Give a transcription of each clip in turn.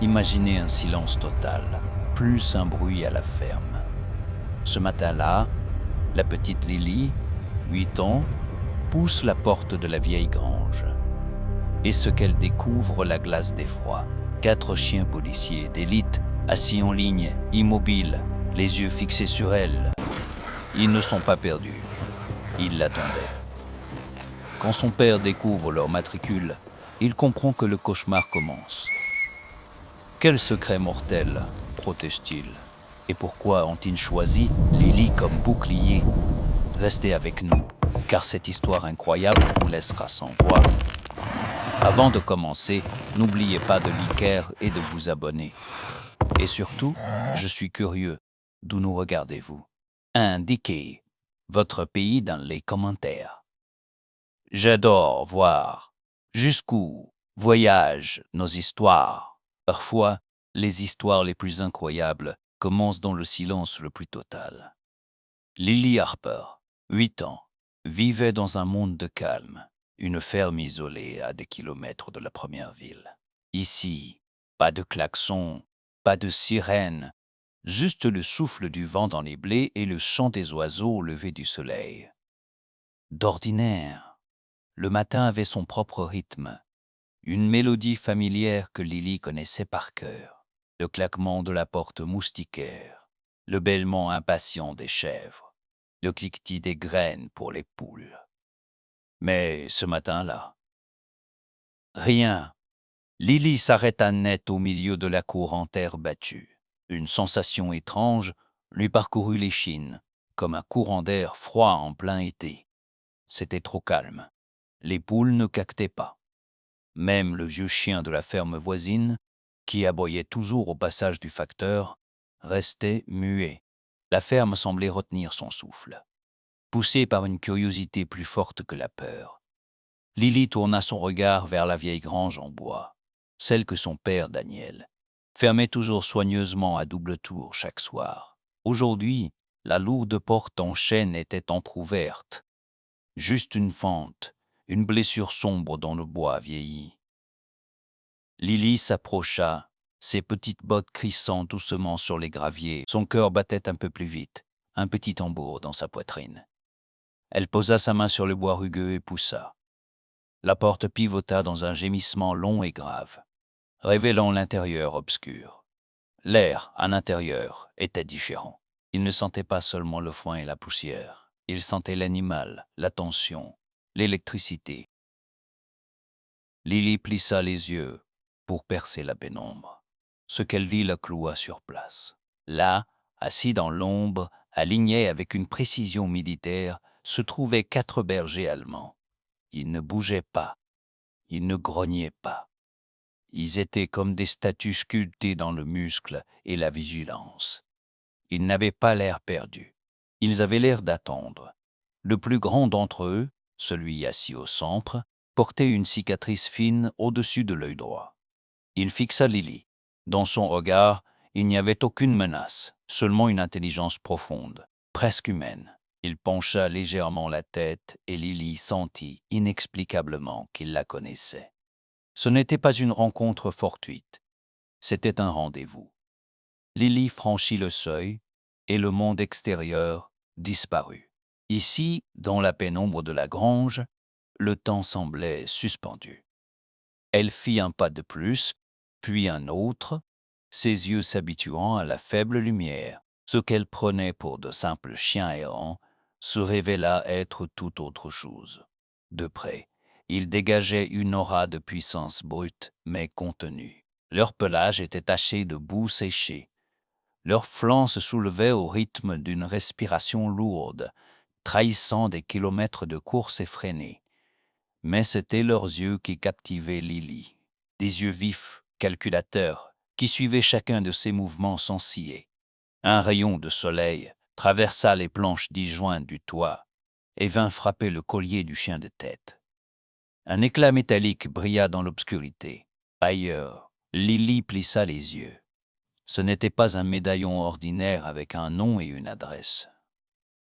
Imaginez un silence total, plus un bruit à la ferme. Ce matin-là, la petite Lily, 8 ans, pousse la porte de la vieille grange. Et ce qu'elle découvre la glace d'effroi. 4 chiens policiers d'élite, assis en ligne, immobiles, les yeux fixés sur elle. Ils ne sont pas perdus. Ils l'attendaient. Quand son père découvre leur matricule, il comprend que le cauchemar commence. Quel secret mortel protège-t-il? Et pourquoi ont-ils choisi Lily comme bouclier? Restez avec nous, car cette histoire incroyable vous laissera sans voix. Avant de commencer, n'oubliez pas de liker et de vous abonner. Et surtout, je suis curieux, d'où nous regardez-vous? Indiquez votre pays dans les commentaires. J'adore voir jusqu'où voyagent nos histoires. Parfois, les histoires les plus incroyables commencent dans le silence le plus total. Lily Harper, 8 ans, vivait dans un monde de calme, une ferme isolée à des kilomètres de la première ville. Ici, pas de klaxon, pas de sirène, juste le souffle du vent dans les blés et le chant des oiseaux au lever du soleil. D'ordinaire, le matin avait son propre rythme, une mélodie familière que Lily connaissait par cœur, le claquement de la porte moustiquaire, le bêlement impatient des chèvres, le cliquetis des graines pour les poules. Mais ce matin-là, rien. Lily s'arrêta net au milieu de la cour en terre battue. Une sensation étrange lui parcourut l'échine, comme un courant d'air froid en plein été. C'était trop calme. Les poules ne caquetaient pas. Même le vieux chien de la ferme voisine, qui aboyait toujours au passage du facteur, restait muet. La ferme semblait retenir son souffle. Poussée par une curiosité plus forte que la peur, Lily tourna son regard vers la vieille grange en bois, celle que son père, Daniel, fermait toujours soigneusement à double tour chaque soir. Aujourd'hui, la lourde porte en chêne était entr'ouverte. Juste une fente, une blessure sombre dans le bois vieilli. Lily s'approcha, ses petites bottes crissant doucement sur les graviers. Son cœur battait un peu plus vite, un petit tambour dans sa poitrine. Elle posa sa main sur le bois rugueux et poussa. La porte pivota dans un gémissement long et grave, révélant l'intérieur obscur. L'air, à l'intérieur, était différent. Il ne sentait pas seulement le foin et la poussière. Il sentait l'animal, la tension, l'électricité. Lily plissa les yeux pour percer la pénombre. Ce qu'elle vit la cloua sur place. Là, assis dans l'ombre, alignés avec une précision militaire, se trouvaient 4 bergers allemands. Ils ne bougeaient pas, ils ne grognaient pas. Ils étaient comme des statues sculptées dans le muscle et la vigilance. Ils n'avaient pas l'air perdus. Ils avaient l'air d'attendre. Le plus grand d'entre eux, celui assis au centre, portait une cicatrice fine au-dessus de l'œil droit. Il fixa Lily. Dans son regard, il n'y avait aucune menace, seulement une intelligence profonde, presque humaine. Il pencha légèrement la tête et Lily sentit inexplicablement qu'il la connaissait. Ce n'était pas une rencontre fortuite, c'était un rendez-vous. Lily franchit le seuil et le monde extérieur disparut. Ici, dans la pénombre de la grange, le temps semblait suspendu. Elle fit un pas de plus, puis un autre, ses yeux s'habituant à la faible lumière. Ce qu'elle prenait pour de simples chiens errants se révéla être tout autre chose. De près, ils dégageaient une aura de puissance brute mais contenue. Leur pelage était taché de boue séchée. Leurs flancs se soulevaient au rythme d'une respiration lourde, trahissant des kilomètres de course effrénée. Mais c'étaient leurs yeux qui captivaient Lily. Des yeux vifs, calculateurs, qui suivaient chacun de ses mouvements sans ciller. Un rayon de soleil traversa les planches disjointes du toit et vint frapper le collier du chien de tête. Un éclat métallique brilla dans l'obscurité. Ailleurs, Lily plissa les yeux. Ce n'était pas un médaillon ordinaire avec un nom et une adresse.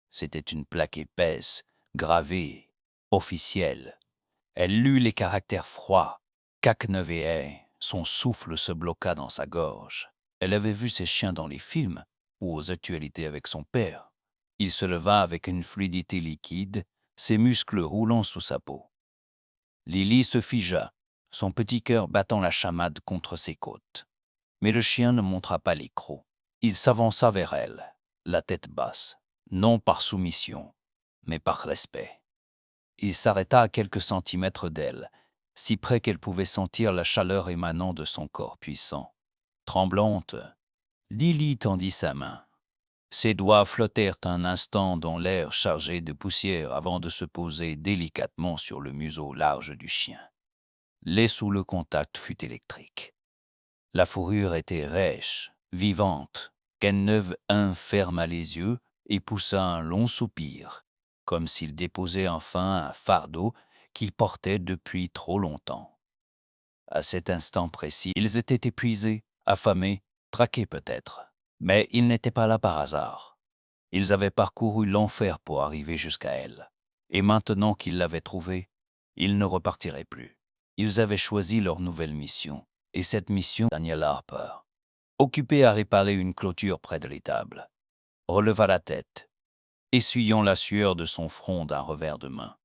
C'était une plaque épaisse, gravée, officielle. Elle lut les caractères froids, Cacneveae, Son souffle se bloqua dans sa gorge. Elle avait vu ses chiens dans les films ou aux actualités avec son père. Il se leva avec une fluidité liquide, ses muscles roulant sous sa peau. Lily se figea, son petit cœur battant la chamade contre ses côtes. Mais le chien ne montra pas les crocs. Il s'avança vers elle, la tête basse, non par soumission, mais par respect. Il s'arrêta à quelques centimètres d'elle, si près qu'elle pouvait sentir la chaleur émanant de son corps puissant. Tremblante, Lily tendit sa main. Ses doigts flottèrent un instant dans l'air chargé de poussière avant de se poser délicatement sur le museau large du chien. L'est sous le contact fut électrique. La fourrure était rêche, vivante. Kenneuf ferma les yeux et poussa un long soupir, comme s'il déposait enfin un fardeau qu'il portait depuis trop longtemps. À cet instant précis, ils étaient épuisés, affamés, traqués peut-être. Mais ils n'étaient pas là par hasard. Ils avaient parcouru l'enfer pour arriver jusqu'à elle. Et maintenant qu'ils l'avaient trouvée, ils ne repartiraient plus. Ils avaient choisi leur nouvelle mission. Et cette mission, Daniel Harper, occupé à réparer une clôture près de l'étable, releva la tête, essuyant la sueur de son front d'un revers de main.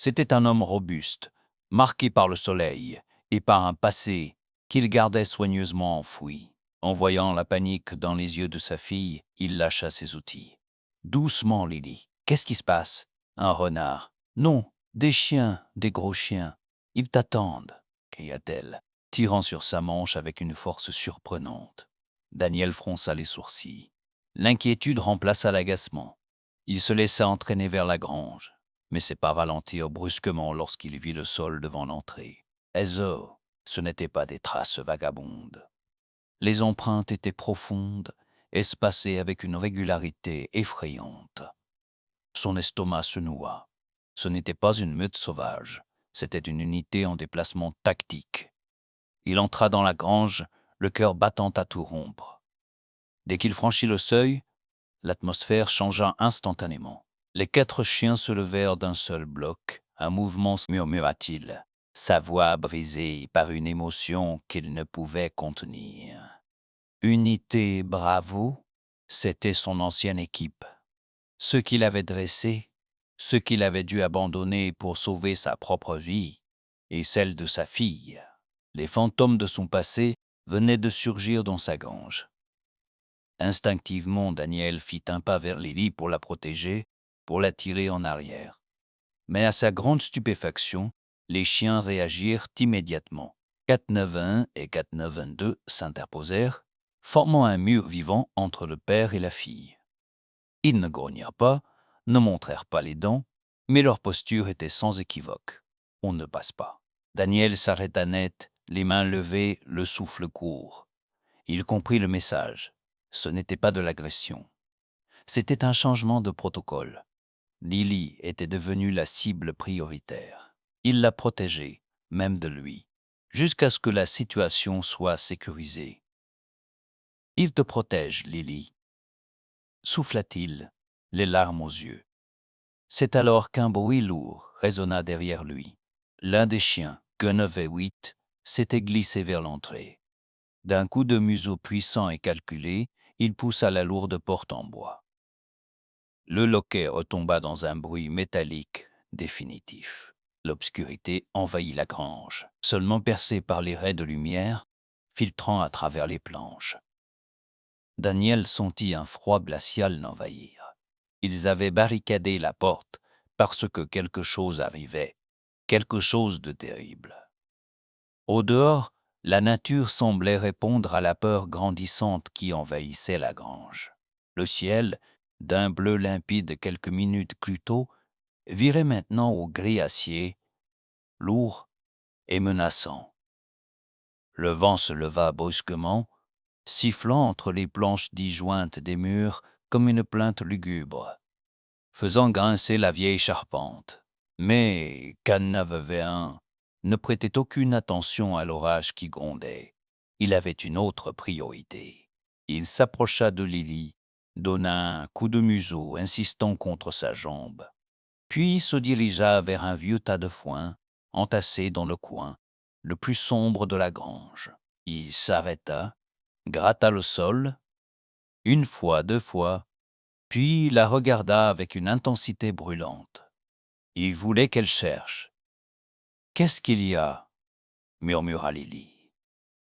C'était un homme robuste, marqué par le soleil et par un passé qu'il gardait soigneusement enfoui. En voyant la panique dans les yeux de sa fille, il lâcha ses outils. « Doucement, Lily. Qu'est-ce qui se passe? Un renard. Non, des chiens, des gros chiens. Ils t'attendent, cria-t-elle, tirant sur sa manche avec une force surprenante. Daniel fronça les sourcils. L'inquiétude remplaça l'agacement. Il se laissa entraîner vers la grange, mais ses pas ralentirent brusquement lorsqu'il vit le sol devant l'entrée. Ezo, ce n'étaient pas des traces vagabondes. Les empreintes étaient profondes, espacées avec une régularité effrayante. Son estomac se noua. Ce n'était pas une meute sauvage, c'était une unité en déplacement tactique. Il entra dans la grange, le cœur battant à tout rompre. Dès qu'il franchit le seuil, l'atmosphère changea instantanément. Les 4 chiens se levèrent d'un seul bloc, un mouvement, murmura-t-il, sa voix brisée par une émotion qu'il ne pouvait contenir. Unité Bravo, c'était son ancienne équipe. Ceux qu'il avait dressés, ceux qu'il avait dû abandonner pour sauver sa propre vie et celle de sa fille. Les fantômes de son passé venaient de surgir dans sa grange. Instinctivement, Daniel fit un pas vers Lily pour la protéger, pour la tirer en arrière. Mais à sa grande stupéfaction, les chiens réagirent immédiatement. 491 et 492 s'interposèrent, formant un mur vivant entre le père et la fille. Ils ne grognèrent pas, ne montrèrent pas les dents, mais leur posture était sans équivoque. On ne passe pas. Daniel s'arrêta net, les mains levées, le souffle court. Il comprit le message. Ce n'était pas de l'agression. C'était un changement de protocole. Lily était devenue la cible prioritaire. Il la protégeait, même de lui, jusqu'à ce que la situation soit sécurisée. « Il te protège, Lily », souffla-t-il, les larmes aux yeux. C'est alors qu'un bruit lourd résonna derrière lui. L'un des chiens, Gunner 8, s'était glissé vers l'entrée. D'un coup de museau puissant et calculé, il poussa la lourde porte en bois. Le loquet retomba dans un bruit métallique définitif. L'obscurité envahit la grange, seulement percée par les raies de lumière, filtrant à travers les planches. Daniel sentit un froid glacial l'envahir. Ils avaient barricadé la porte parce que quelque chose arrivait, quelque chose de terrible. Au dehors, la nature semblait répondre à la peur grandissante qui envahissait la grange. Le ciel, d'un bleu limpide quelques minutes plus tôt, virait maintenant au gris acier, lourd et menaçant. Le vent se leva brusquement, sifflant entre les planches disjointes des murs comme une plainte lugubre, faisant grincer la vieille charpente. Mais Cannavevéen ne prêtait aucune attention à l'orage qui grondait. Il avait une autre priorité. Il s'approcha de Lily, donna un coup de museau insistant contre sa jambe, puis se dirigea vers un vieux tas de foin, entassé dans le coin, le plus sombre de la grange. Il s'arrêta, gratta le sol, une fois, 2 fois, puis la regarda avec une intensité brûlante. Il voulait qu'elle cherche. « Qu'est-ce qu'il y a ?» murmura Lily,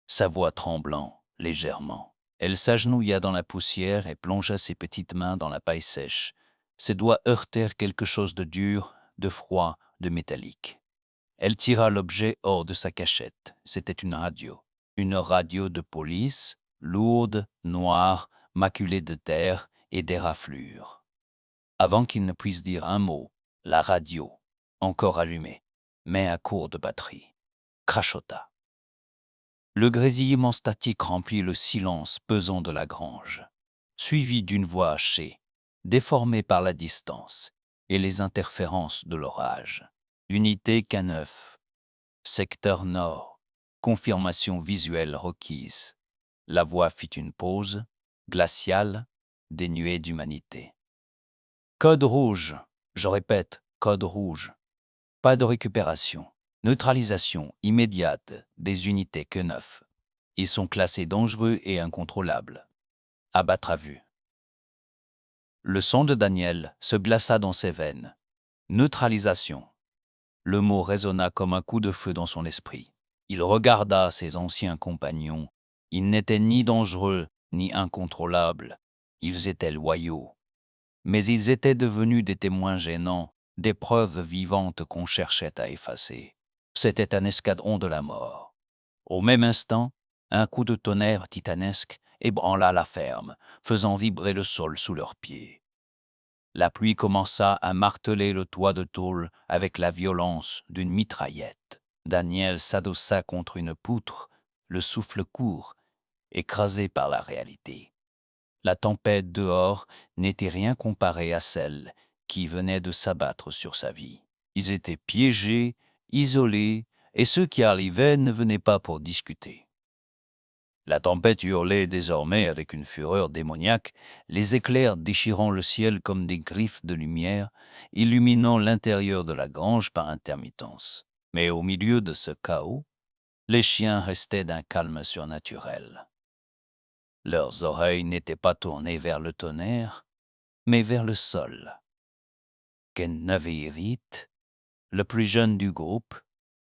sa voix tremblant légèrement. Elle s'agenouilla dans la poussière et plongea ses petites mains dans la paille sèche. Ses doigts heurtèrent quelque chose de dur, de froid, de métallique. Elle tira l'objet hors de sa cachette. C'était une radio. Une radio de police, lourde, noire, maculée de terre et d'éraflures. Avant qu'il ne puisse dire un mot, la radio, encore allumée, mais à court de batterie, crachota. Le grésillement statique remplit le silence pesant de la grange, suivi d'une voix hachée, déformée par la distance et les interférences de l'orage. Unité K9, secteur nord, confirmation visuelle requise. La voix fit une pause, glaciale, dénuée d'humanité. Code rouge, je répète, code rouge. Pas de récupération. Neutralisation immédiate des unités K9. Ils sont classés dangereux et incontrôlables. Abattre à vue. Le sang de Daniel se glaça dans ses veines. Neutralisation. Le mot résonna comme un coup de feu dans son esprit. Il regarda ses anciens compagnons. Ils n'étaient ni dangereux ni incontrôlables. Ils étaient loyaux. Mais ils étaient devenus des témoins gênants, des preuves vivantes qu'on cherchait à effacer. C'était un escadron de la mort. Au même instant, un coup de tonnerre titanesque ébranla la ferme, faisant vibrer le sol sous leurs pieds. La pluie commença à marteler le toit de tôle avec la violence d'une mitraillette. Daniel s'adossa contre une poutre, le souffle court, écrasé par la réalité. La tempête dehors n'était rien comparée à celle qui venait de s'abattre sur sa vie. Ils étaient piégés, isolés, et ceux qui arrivaient ne venaient pas pour discuter. La tempête hurlait désormais avec une fureur démoniaque, les éclairs déchirant le ciel comme des griffes de lumière, illuminant l'intérieur de la grange par intermittence. Mais au milieu de ce chaos, les chiens restaient d'un calme surnaturel. Leurs oreilles n'étaient pas tournées vers le tonnerre, mais vers le sol. Ken Naveerit, le plus jeune du groupe,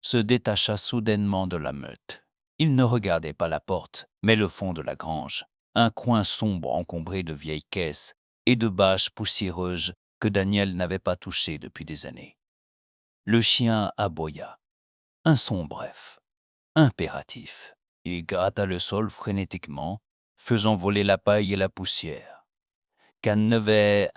se détacha soudainement de la meute. Il ne regardait pas la porte, mais le fond de la grange, un coin sombre encombré de vieilles caisses et de bâches poussiéreuses que Daniel n'avait pas touchées depuis des années. Le chien aboya. Un son bref, impératif. Il gratta le sol frénétiquement, faisant voler la paille et la poussière. Cannevet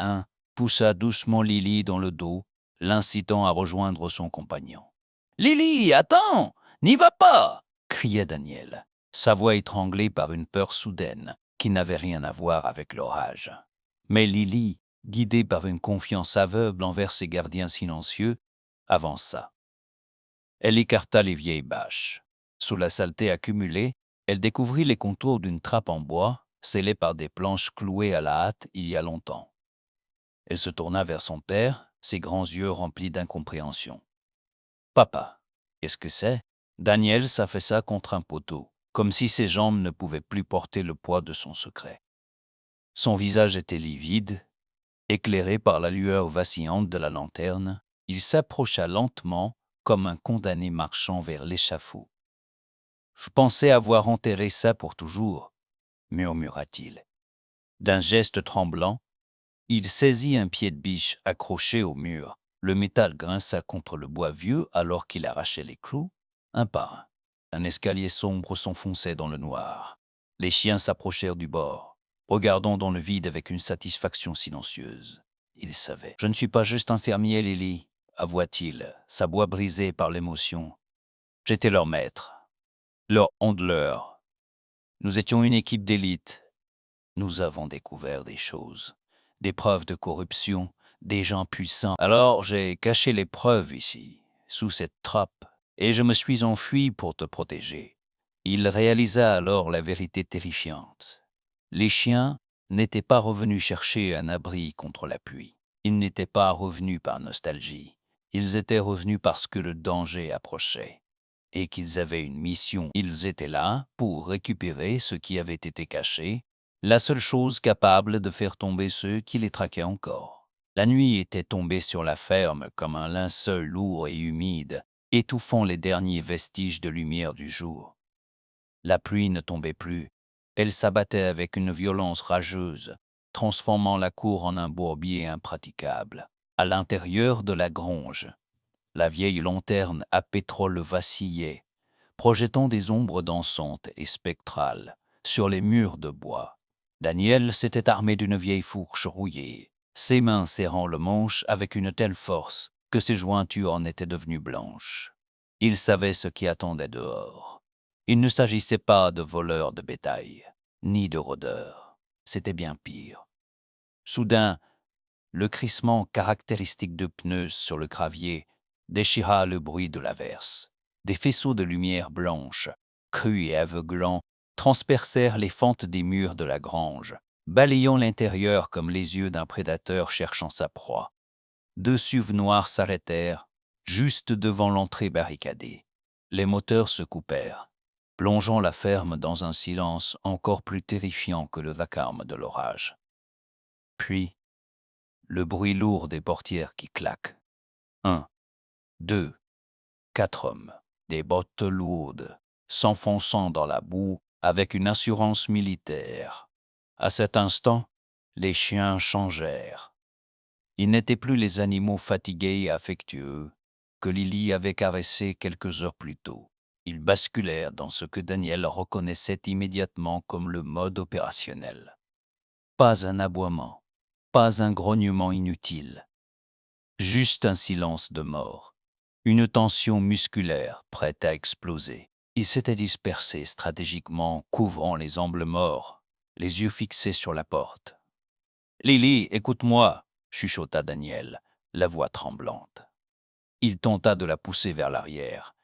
poussa doucement Lily dans le dos, l'incitant à rejoindre son compagnon. « Lily, attends! N'y va pas !» criait Daniel, sa voix étranglée par une peur soudaine qui n'avait rien à voir avec l'orage. Mais Lily, guidée par une confiance aveugle envers ses gardiens silencieux, avança. Elle écarta les vieilles bâches. Sous la saleté accumulée, elle découvrit les contours d'une trappe en bois, scellée par des planches clouées à la hâte il y a longtemps. Elle se tourna vers son père, ses grands yeux remplis d'incompréhension. « Papa, qu'est-ce que c'est ?» Daniel s'affaissa contre un poteau, comme si ses jambes ne pouvaient plus porter le poids de son secret. Son visage était livide, éclairé par la lueur vacillante de la lanterne. Il s'approcha lentement, comme un condamné marchant vers l'échafaud. « Je pensais avoir enterré ça pour toujours, » murmura-t-il. D'un geste tremblant, il saisit un pied de biche accroché au mur. Le métal grinça contre le bois vieux alors qu'il arrachait les clous, un par un. Un escalier sombre s'enfonçait dans le noir. Les chiens s'approchèrent du bord, regardant dans le vide avec une satisfaction silencieuse. Il savait. « Je ne suis pas juste un fermier, Lily, » avoua-t-il, sa voix brisée par l'émotion. « J'étais leur maître, leur handler. Nous étions une équipe d'élite. Nous avons découvert des choses, des preuves de corruption, des gens puissants. Alors j'ai caché les preuves ici, sous cette trappe, et je me suis enfui pour te protéger. » Il réalisa alors la vérité terrifiante. Les chiens n'étaient pas revenus chercher un abri contre la pluie. Ils n'étaient pas revenus par nostalgie. Ils étaient revenus parce que le danger approchait. et qu'ils avaient une mission. Ils étaient là pour récupérer ce qui avait été caché, la seule chose capable de faire tomber ceux qui les traquaient encore. La nuit était tombée sur la ferme comme un linceul lourd et humide, étouffant les derniers vestiges de lumière du jour. La pluie ne tombait plus, elle s'abattait avec une violence rageuse, transformant la cour en un bourbier impraticable. À l'intérieur de la grange, la vieille lanterne à pétrole vacillait, projetant des ombres dansantes et spectrales sur les murs de bois. Daniel s'était armé d'une vieille fourche rouillée, ses mains serrant le manche avec une telle force que ses jointures en étaient devenues blanches. Il savait ce qui attendait dehors. Il ne s'agissait pas de voleurs de bétail, ni de rôdeurs. C'était bien pire. Soudain, le crissement caractéristique de pneus sur le gravier déchira le bruit de l'averse. Des faisceaux de lumière blanche, crus et aveuglants, transpercèrent les fentes des murs de la grange, balayant l'intérieur comme les yeux d'un prédateur cherchant sa proie. 2 SUV noirs s'arrêtèrent, juste devant l'entrée barricadée. Les moteurs se coupèrent, plongeant la ferme dans un silence encore plus terrifiant que le vacarme de l'orage. Puis, le bruit lourd des portières qui claquent. 1, 2, 4 hommes, des bottes lourdes, s'enfonçant dans la boue avec une assurance militaire. À cet instant, les chiens changèrent. Ils n'étaient plus les animaux fatigués et affectueux que Lily avait caressés quelques heures plus tôt. Ils basculèrent dans ce que Daniel reconnaissait immédiatement comme le mode opérationnel. Pas un aboiement, pas un grognement inutile, juste un silence de mort, une tension musculaire prête à exploser. Ils s'étaient dispersés stratégiquement, couvrant les angles morts, les yeux fixés sur la porte. « Lily, écoute-moi !» chuchota Daniel, la voix tremblante. Il tenta de la pousser vers l'arrière,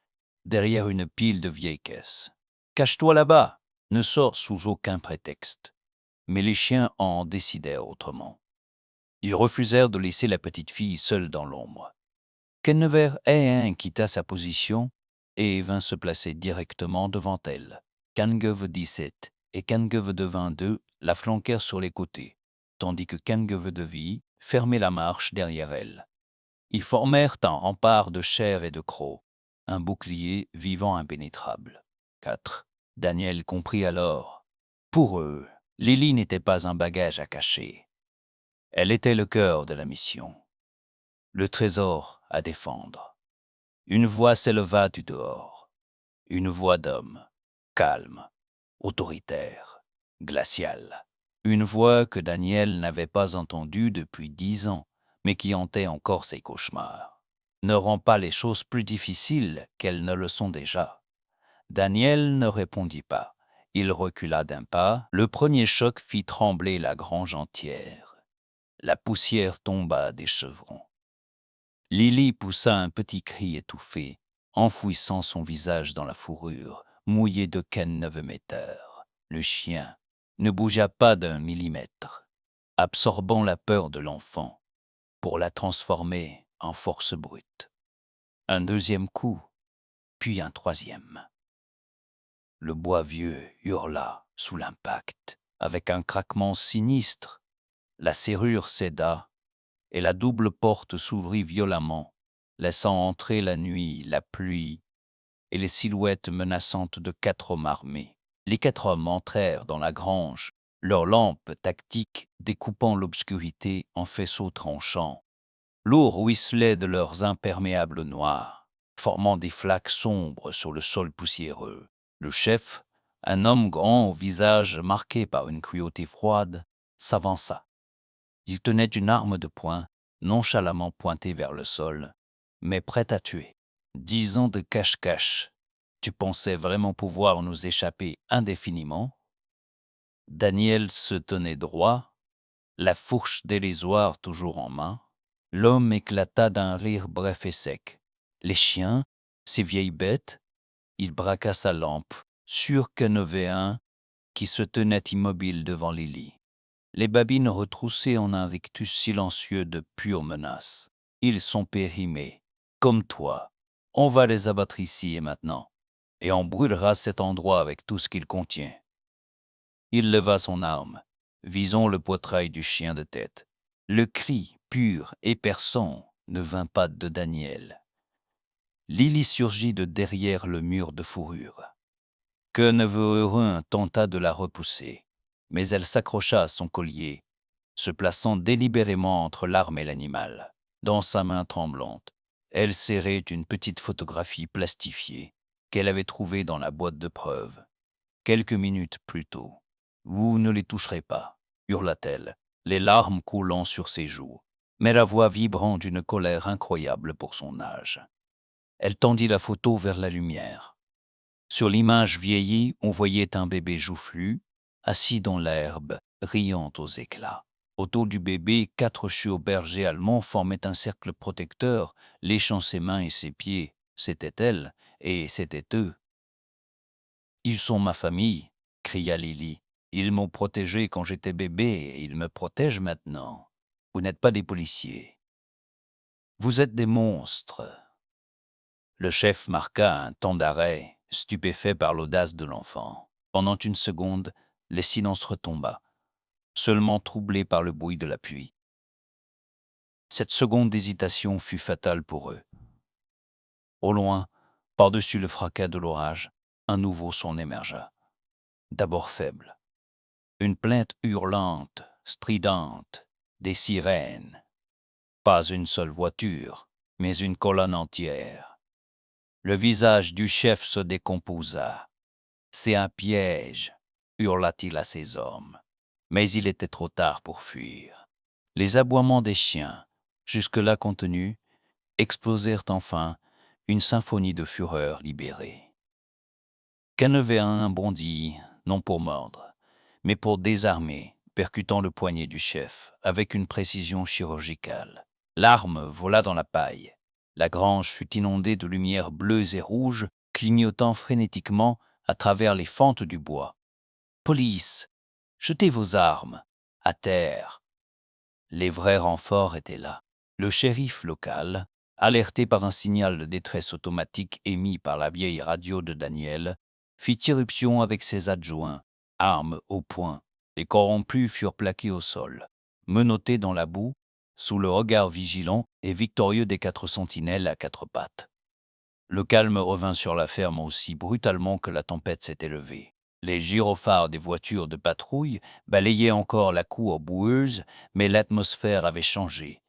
derrière une pile de vieilles caisses. « Cache-toi là-bas, ne sors sous aucun prétexte. » Mais les chiens en décidèrent autrement. Ils refusèrent de laisser la petite fille seule dans l'ombre. Kennever quitta sa position et vint se placer directement devant elle. Kangove 17 et Kangove de 22 la flanquèrent sur les côtés, tandis que Kangove de Vie fermait la marche derrière elle. Ils formèrent un rempart de chair et de crocs, un bouclier vivant impénétrable. 4. Daniel comprit alors. Pour eux, Lily n'était pas un bagage à cacher. Elle était le cœur de la mission, le trésor à défendre. Une voix s'éleva du dehors, une voix d'homme, calme, autoritaire, glaciale. Une voix que Daniel n'avait pas entendue depuis 10 ans, mais qui hantait encore ses cauchemars. Ne rend pas les choses plus difficiles qu'elles ne le sont déjà. Daniel ne répondit pas. Il recula d'un pas. Le premier choc fit trembler la grange entière. La poussière tomba des chevrons. Lily poussa un petit cri étouffé, enfouissant son visage dans la fourrure, mouillée de Kennevemeter. Le chien ne bougea pas d'1 millimètre, absorbant la peur de l'enfant pour la transformer en force brute. Un deuxième coup, puis un troisième. Le bois vieux hurla sous l'impact, avec un craquement sinistre. La serrure céda et la double porte s'ouvrit violemment, laissant entrer la nuit, la pluie et les silhouettes menaçantes de 4 hommes armés. Les 4 hommes entrèrent dans la grange, leurs lampes tactiques découpant l'obscurité en faisceaux tranchants. L'eau ruisselait de leurs imperméables noirs, formant des flaques sombres sur le sol poussiéreux. Le chef, un homme grand au visage marqué par une cruauté froide, s'avança. Il tenait une arme de poing, nonchalamment pointée vers le sol, mais prête à tuer. 10 ans de cache-cache. Tu pensais vraiment pouvoir nous échapper indéfiniment? Daniel se tenait droit, la fourche dérisoire toujours en main. L'homme éclata d'un rire bref et sec. Les chiens, ces vieilles bêtes, il braqua sa lampe, sûr qu'il y en avait un qui se tenait immobile devant Lily. Les babines retroussées en un rictus silencieux de pure menace. Ils sont périmés, comme toi. On va les abattre ici et maintenant. et on brûlera cet endroit avec tout ce qu'il contient. » Il leva son arme, visant le poitrail du chien de tête. Le cri, pur et perçant, ne vint pas de Daniel. Lily surgit de derrière le mur de fourrure. Que Neveu-Heureux tenta de la repousser, mais elle s'accrocha à son collier, se plaçant délibérément entre l'arme et l'animal. Dans sa main tremblante, elle serrait une petite photographie plastifiée qu'elle avait trouvée dans la boîte de preuves. Quelques minutes plus tôt. « Vous ne les toucherez pas », hurla-t-elle, les larmes coulant sur ses joues, mais la voix vibrant d'une colère incroyable pour son âge. Elle tendit la photo vers la lumière. Sur l'image vieillie, on voyait un bébé joufflu, assis dans l'herbe, riant aux éclats. Autour du bébé, 4 chiots bergers allemands formaient un cercle protecteur, léchant ses mains et ses pieds. C'était elle, et c'était eux. « Ils sont ma famille », cria Lily. « Ils m'ont protégé quand j'étais bébé et ils me protègent maintenant. Vous n'êtes pas des policiers. Vous êtes des monstres. » Le chef marqua un temps d'arrêt, stupéfait par l'audace de l'enfant. Pendant une seconde, le silence retomba, seulement troublé par le bruit de la pluie. Cette seconde d'hésitation fut fatale pour eux. Au loin, par-dessus le fracas de l'orage, un nouveau son émergea. D'abord faible. Une plainte hurlante, stridente, des sirènes. Pas une seule voiture, mais une colonne entière. Le visage du chef se décomposa. « C'est un piège », hurla-t-il à ses hommes. Mais il était trop tard pour fuir. Les aboiements des chiens, jusque-là contenus, explosèrent enfin une symphonie de fureur libérée. Quenneveu bondit, non pour mordre, mais pour désarmer, percutant le poignet du chef avec une précision chirurgicale. L'arme vola dans la paille. La grange fut inondée de lumières bleues et rouges, clignotant frénétiquement à travers les fentes du bois. « Police, jetez vos armes, à terre !» Les vrais renforts étaient là. Le shérif local, alerté par un signal de détresse automatique émis par la vieille radio de Daniel, fit irruption avec ses adjoints, armes au poing. Les corrompus furent plaqués au sol, menottés dans la boue, sous le regard vigilant et victorieux des 4 sentinelles à 4 pattes. Le calme revint sur la ferme aussi brutalement que la tempête s'était levée. Les gyrophares des voitures de patrouille balayaient encore la cour boueuse, mais l'atmosphère avait changé.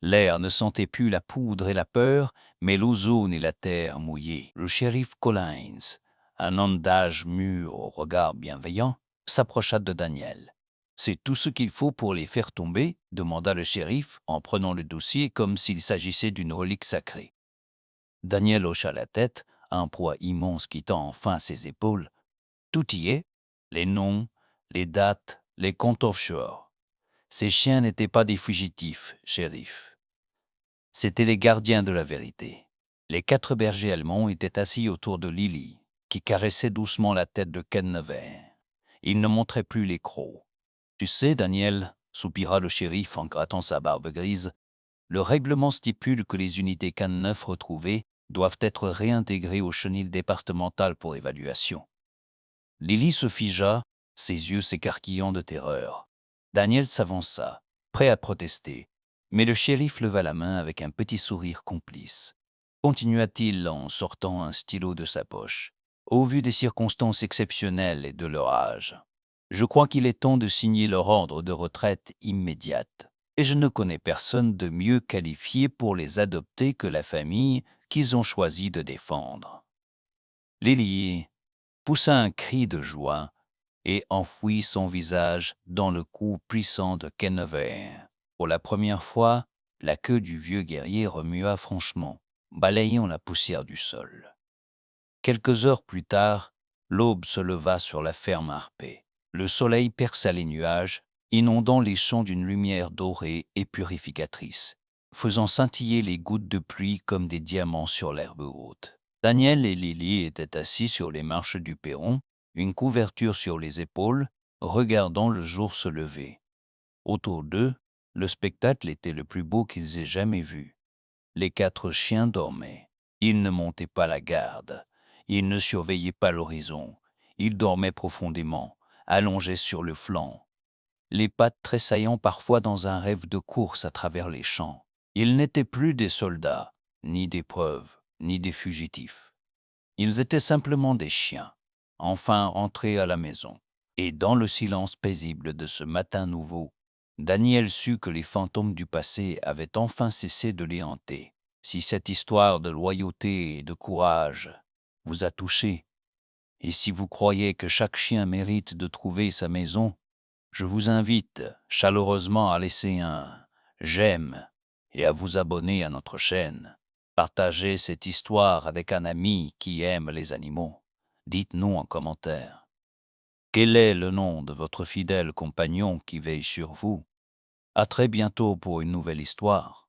L'air ne sentait plus la poudre et la peur, mais l'ozone et la terre mouillée. Le shérif Collins, un homme d'âge mûr au regard bienveillant, s'approcha de Daniel. « C'est tout ce qu'il faut pour les faire tomber ?» demanda le shérif en prenant le dossier comme s'il s'agissait d'une relique sacrée. Daniel hocha la tête, un poids immense quittant enfin ses épaules. « Tout y est, les noms, les dates, les comptes offshore. Ces chiens n'étaient pas des fugitifs, shérif. C'étaient les gardiens de la vérité. » Les 4 bergers allemands étaient assis autour de Lily, qui caressait doucement la tête de Quenneveu. Ils ne montraient plus les crocs. « Tu sais, Daniel, » soupira le shérif en grattant sa barbe grise, « le règlement stipule que les unités K9 retrouvées doivent être réintégrées au chenil départemental pour évaluation. » Lily se figea, ses yeux s'écarquillant de terreur. Daniel s'avança, prêt à protester, mais le shérif leva la main avec un petit sourire complice. Continua-t-il en sortant un stylo de sa poche. « Au vu des circonstances exceptionnelles et de leur âge, je crois qu'il est temps de signer leur ordre de retraite immédiate, et je ne connais personne de mieux qualifié pour les adopter que la famille qu'ils ont choisi de défendre. » Lily poussa un cri de joie et enfouit son visage dans le cou puissant de Quenneveu. Pour la première fois, la queue du vieux guerrier remua franchement, balayant la poussière du sol. Quelques heures plus tard, l'aube se leva sur la ferme harpée. Le soleil perça les nuages, inondant les champs d'une lumière dorée et purificatrice, faisant scintiller les gouttes de pluie comme des diamants sur l'herbe haute. Daniel et Lily étaient assis sur les marches du perron, une couverture sur les épaules, regardant le jour se lever. Autour d'eux, le spectacle était le plus beau qu'ils aient jamais vu. Les 4 chiens dormaient. Ils ne montaient pas la garde. Il ne surveillait pas l'horizon. Il dormait profondément, allongé sur le flanc, les pattes tressaillant parfois dans un rêve de course à travers les champs. Ils n'étaient plus des soldats, ni des preuves, ni des fugitifs. Ils étaient simplement des chiens, enfin entrés à la maison. Et dans le silence paisible de ce matin nouveau, Daniel sut que les fantômes du passé avaient enfin cessé de les hanter. Si cette histoire de loyauté et de courage vous a touché, et si vous croyez que chaque chien mérite de trouver sa maison, je vous invite chaleureusement à laisser un j'aime et à vous abonner à notre chaîne. Partagez cette histoire avec un ami qui aime les animaux. Dites-nous en commentaire. Quel est le nom de votre fidèle compagnon qui veille sur vous? À très bientôt pour une nouvelle histoire.